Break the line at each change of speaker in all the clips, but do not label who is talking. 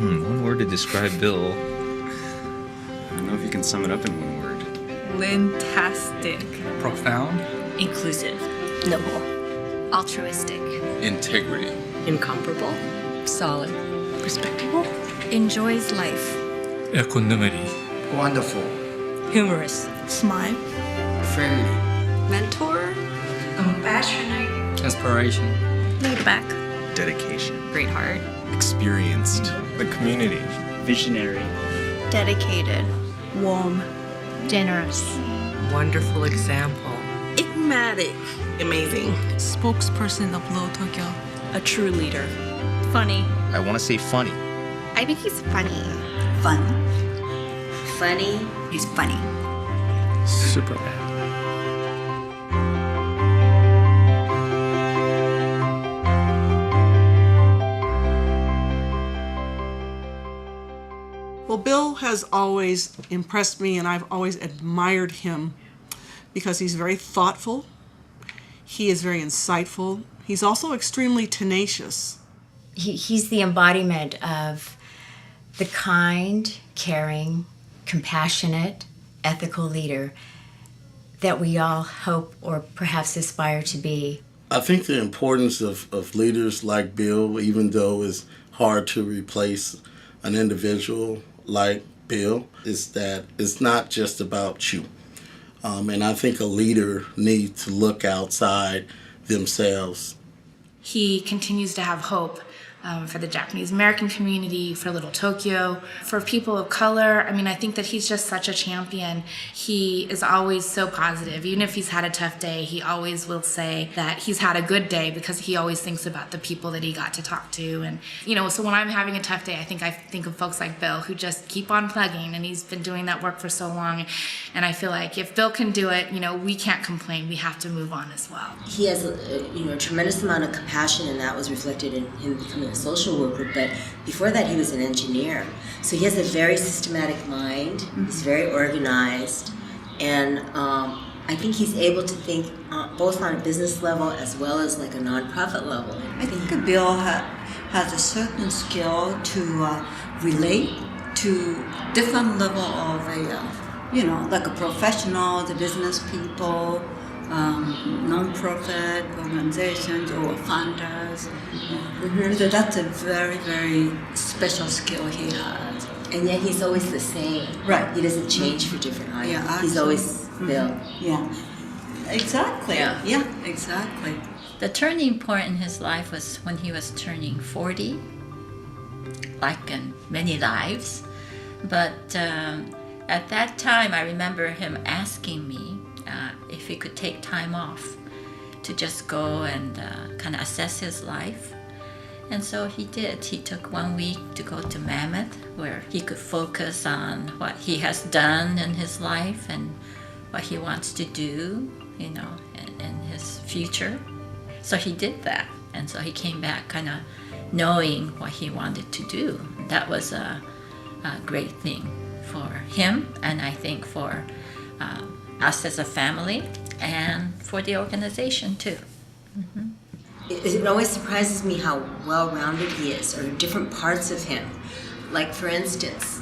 One word to describe Bill.
I don't know if you can sum it up in one word.
Fantastic.
Profound.
Inclusive.
Noble. Altruistic.
Integrity.
Incomparable.
Solid.
Respectable. Enjoys life.
Equanimity.
Wonderful.
Humorous.
Smile.
Friendly.
Mentor.
Compassionate.
Inspiration.
Laid back.
Dedication.
Great heart.
Experienced.
The community.
Visionary.
Dedicated. Warm. Generous.
Wonderful example.
Enigmatic.
Amazing.
Spokesperson of Little Tokyo.
A true leader.
Funny.
I want to say funny.
I think he's funny.
Fun.
Funny.
He's funny.
Superman.
Well, Bill has always impressed me, and I've always admired him because he's very thoughtful. He is very insightful. He's also extremely tenacious.
He's the embodiment of the kind, caring, compassionate, ethical leader that we all hope or perhaps aspire to be.
I think the importance of leaders like Bill, even though it's hard to replace an individual like Bill, is that it's not just about you. And I think a leader needs to look outside themselves.
He continues to have hope for the Japanese American community, for Little Tokyo, for people of color. I mean, I think that he's just such a champion. He is always so positive. Even if he's had a tough day, he always will say that he's had a good day because he always thinks about the people that he got to talk to. And, you know, so when I'm having a tough day, I think of folks like Bill who just keep on plugging, and he's been doing that work for so long. And I feel like if Bill can do it, you know, we can't complain. We have to move on as well.
He has a tremendous amount of compassion, and that was reflected in him becoming a social worker. But before that, he was an engineer. So he has a very systematic mind. He's very organized, and I think he's able to think both on a business level as well as like a nonprofit level.
I think Bill has a certain skill to relate to different level of like a professional, the business people, non-profit organizations or funders. So that's a very, very special skill he has.
And yet he's always the same.
Right.
He doesn't change for different audiences.
Yeah,
he's always Bill.
Yeah. Exactly.
Yeah.
Exactly.
The turning point in his life was when he was turning 40, like in many lives. But at that time, I remember him asking me if he could take time off to just go and kind of assess his life. And so he did. He took 1 week to go to Mammoth, where he could focus on what he has done in his life and what he wants to do, in his future. So he did that. And so he came back kind of knowing what he wanted to do. That was a great thing for him, and I think for us as a family, and for the organization too. Mm-hmm.
It always surprises me how well-rounded he is, or different parts of him. Like, for instance,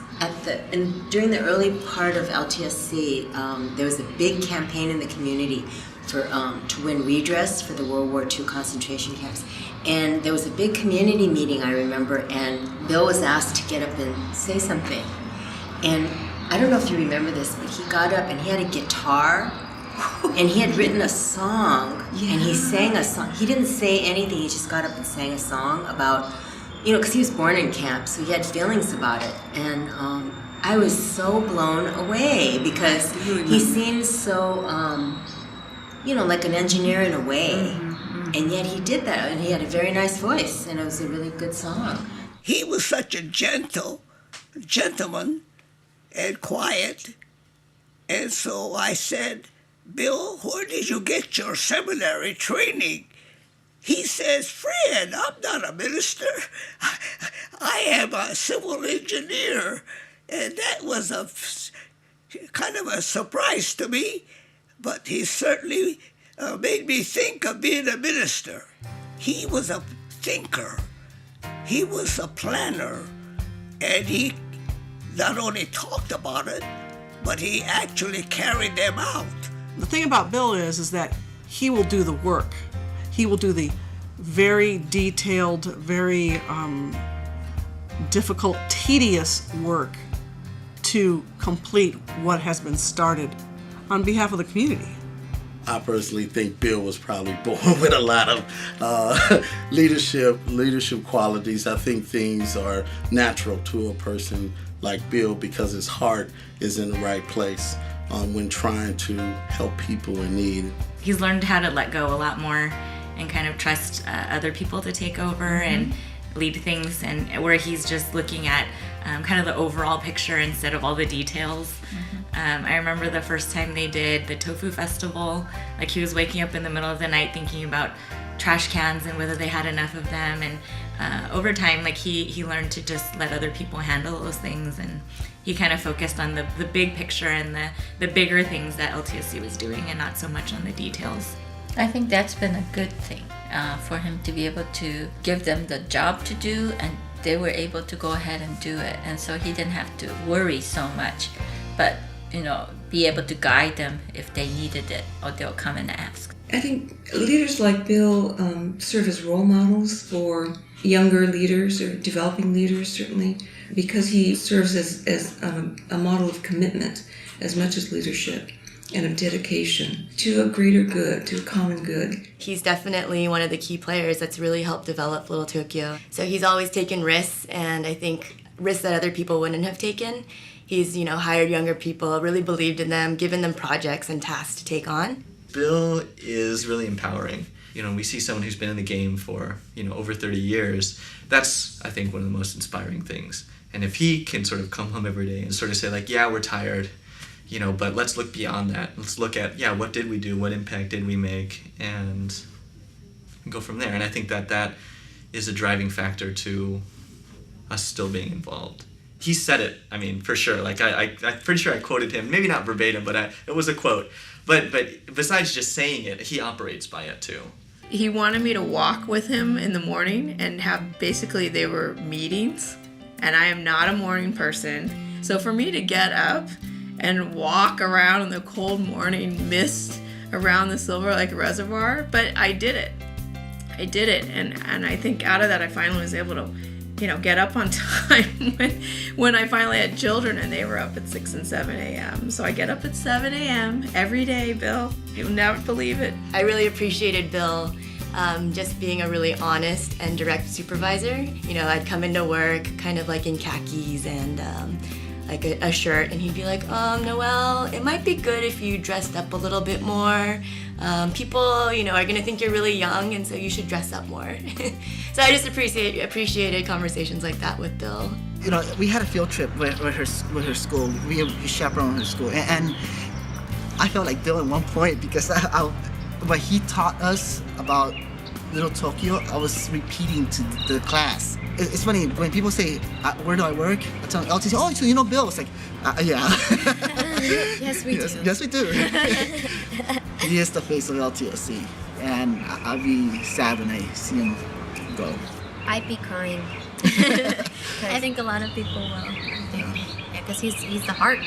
during the early part of LTSC, there was a big campaign in the community to win redress for the World War II concentration camps. And there was a big community meeting, I remember, and Bill was asked to get up and say something. And I don't know if you remember this, but he got up and he had a guitar, and he had written a song, and he sang a song. He didn't say anything, he just got up and sang a song about, because he was born in camp, so he had feelings about it. And I was so blown away because he seems so, like an engineer in a way. And yet he did that, and he had a very nice voice, and it was a really good song.
He was such a gentleman, and quiet. And so I said, Bill, where did you get your seminary training? He says, Fred, I'm not a minister. I am a civil engineer. And that was kind of a surprise to me, but he certainly made me think of being a minister. He was a thinker. He was a planner. And he not only talked about it, but he actually carried them out.
The thing about Bill is that he will do the work. He will do the very detailed, very difficult, tedious work to complete what has been started on behalf of the community.
I personally think Bill was probably born with a lot of leadership qualities. I think things are natural to a person like Bill because his heart is in the right place when trying to help people in need.
He's learned how to let go a lot more and kind of trust other people to take over and lead things, and where he's just looking at kind of the overall picture instead of all the details. I remember the first time they did the tofu festival, like he was waking up in the middle of the night thinking about trash cans and whether they had enough of them, and over time like he learned to just let other people handle those things, and he kind of focused on the big picture and the bigger things that LTSC was doing and not so much on the details.
I think that's been a good thing for him to be able to give them the job to do, and they were able to go ahead and do it, and so he didn't have to worry so much, but be able to guide them if they needed it, or they'll come and ask.
I think leaders like Bill serve as role models for younger leaders or developing leaders, certainly, because he serves as a model of commitment as much as leadership, and of dedication to a greater good, to a common good.
He's definitely one of the key players that's really helped develop Little Tokyo. So he's always taken risks, and I think risks that other people wouldn't have taken. He's, hired younger people, really believed in them, given them projects and tasks to take on.
Bill is really empowering. We see someone who's been in the game for, over 30 years. That's, I think, one of the most inspiring things. And if he can sort of come home every day and sort of say, like, yeah, we're tired, but let's look beyond that. Let's look at, what did we do? What impact did we make? And go from there. And I think that is a driving factor to us still being involved. He said it, for sure. Like, I'm pretty sure I quoted him, maybe not verbatim, but it was a quote. But besides just saying it, he operates by it too.
He wanted me to walk with him in the morning and basically they were meetings, and I am not a morning person. So for me to get up and walk around in the cold morning mist around the Silver Lake Reservoir, but I did it. And I think out of that I finally was able to get up on time when I finally had children and they were up at 6 and 7 a.m. So I get up at 7 a.m. every day, Bill. You'll never believe it.
I really appreciated Bill just being a really honest and direct supervisor. I'd come into work kind of like in khakis and like a shirt, and he'd be like, Noelle, it might be good if you dressed up a little bit more. People, are gonna think you're really young, and so you should dress up more. So I just appreciated conversations like that with Bill.
We had a field trip with her school. We chaperoned her school, and I felt like Bill at one point because when he taught us about Little Tokyo, I was repeating to the class. It's funny when people say, "Where do I work?" I tell them, LTC. Oh, so you know Bill? It's like, yeah.
Yes, we do.
Yes, we do. He is the face of LTSC, and I'll be sad when I see him go.
I'd be crying. I think a lot of people will. Yeah, because he's the heart.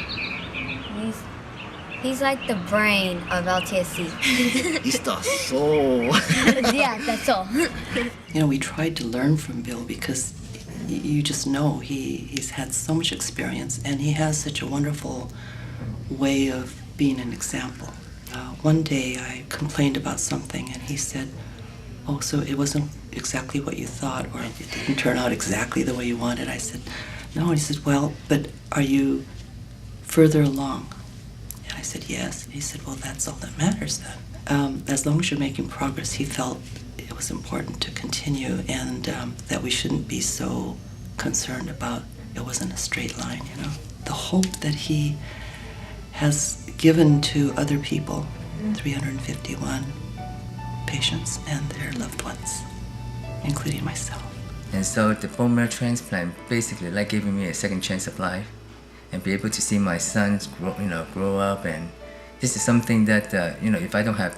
He's like the brain of LTSC.
He's the soul.
Yeah, that's all.
We tried to learn from Bill because you just know he's had so much experience and he has such a wonderful way of being an example. One day I complained about something and he said, "Oh, so it wasn't exactly what you thought, or it didn't turn out exactly the way you wanted." I said, "No." And he said, "Well, but are you further along?" And I said, "Yes." And he said, "Well, that's all that matters then." As long as you're making progress, he felt it was important to continue, and that we shouldn't be so concerned about it wasn't a straight line, The hope that he has given to other people, 351 patients and their loved ones, including myself.
And so the bone marrow transplant basically like giving me a second chance of life, and be able to see my sons grow up. And this is something that if I don't have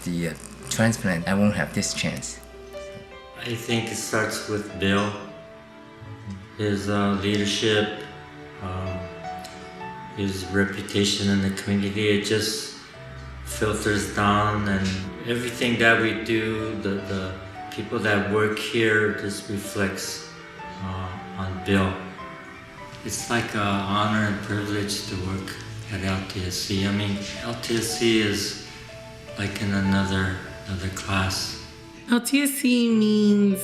the transplant, I won't have this chance.
I think it starts with Bill.
his leadership, his reputation in the community. It just filters down, and everything that we do, the people that work here, just reflects on Bill. It's like an honor and privilege to work at LTSC. I mean, LTSC is like in another class.
LTSC means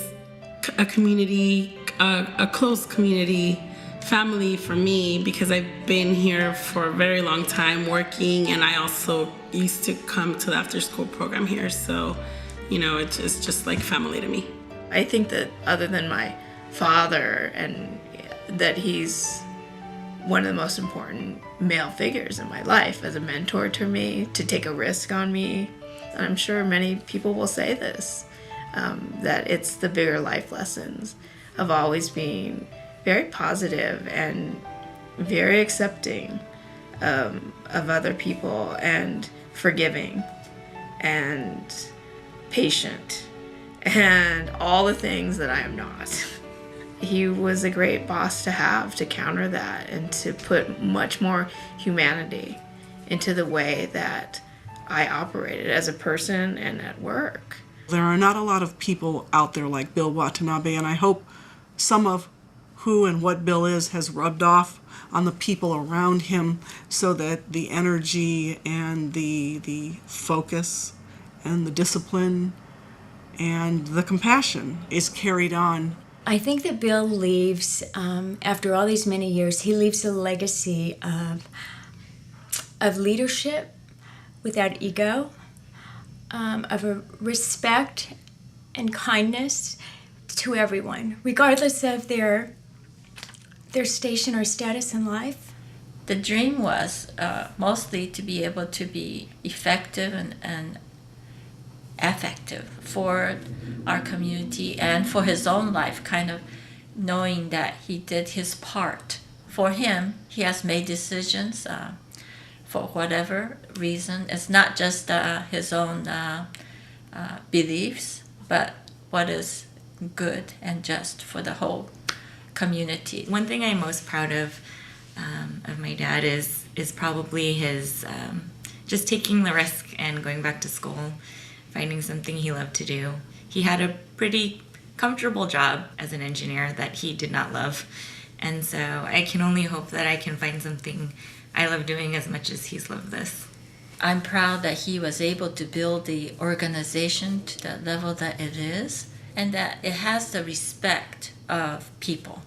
a community, a close community, family for me, because I've been here for a very long time working, and I also used to come to the after school program here, so it's just like family to me.
I think that other than my father, and that he's one of the most important male figures in my life as a mentor to me, to take a risk on me. And I'm sure many people will say this, that it's the bigger life lessons of always being very positive and very accepting of other people, and forgiving and patient, and all the things that I am not. He was a great boss to have, to counter that and to put much more humanity into the way that I operated as a person and at work.
There are not a lot of people out there like Bill Watanabe, and I hope some of who and what Bill is has rubbed off on the people around him, so that the energy and the focus and the discipline and the compassion is carried on.
I think that Bill leaves, after all these many years, he leaves a legacy of leadership without ego, of a respect and kindness to everyone, regardless of their station or status in life.
The dream was mostly to be able to be effective and effective for our community and for his own life, kind of knowing that he did his part. For him, he has made decisions for whatever reason. It's not just his own beliefs, but what is good and just for the whole community.
One thing I'm most proud of my dad is probably his just taking the risk and going back to school, finding something he loved to do. He had a pretty comfortable job as an engineer that he did not love, and so I can only hope that I can find something I love doing as much as he's loved this.
I'm proud that he was able to build the organization to the level that it is, and that it has the respect of people,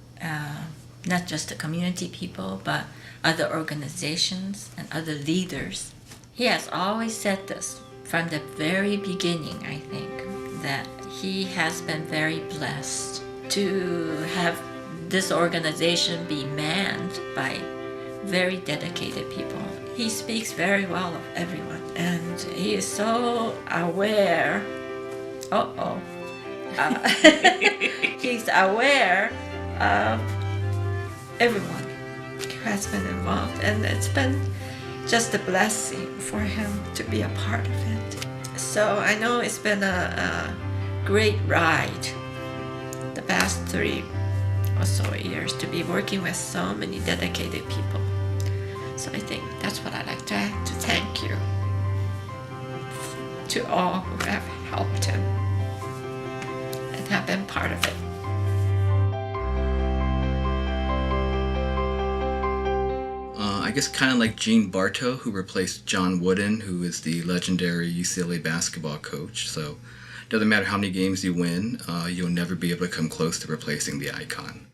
not just the community people, but other organizations and other leaders. He has always said this from the very beginning, I think, that he has been very blessed to have this organization be manned by very dedicated people. He speaks very well of everyone, and he is so aware. He's aware of everyone who has been involved, and it's been just a blessing for him to be a part of it. So I know it's been a great ride the past 3 or so years to be working with so many dedicated people. So I think that's what I'd like to thank you to all who have helped him and have been part of it.
I guess kind of like Gene Bartow, who replaced John Wooden, who is the legendary UCLA basketball coach. So it doesn't matter how many games you win, you'll never be able to come close to replacing the icon.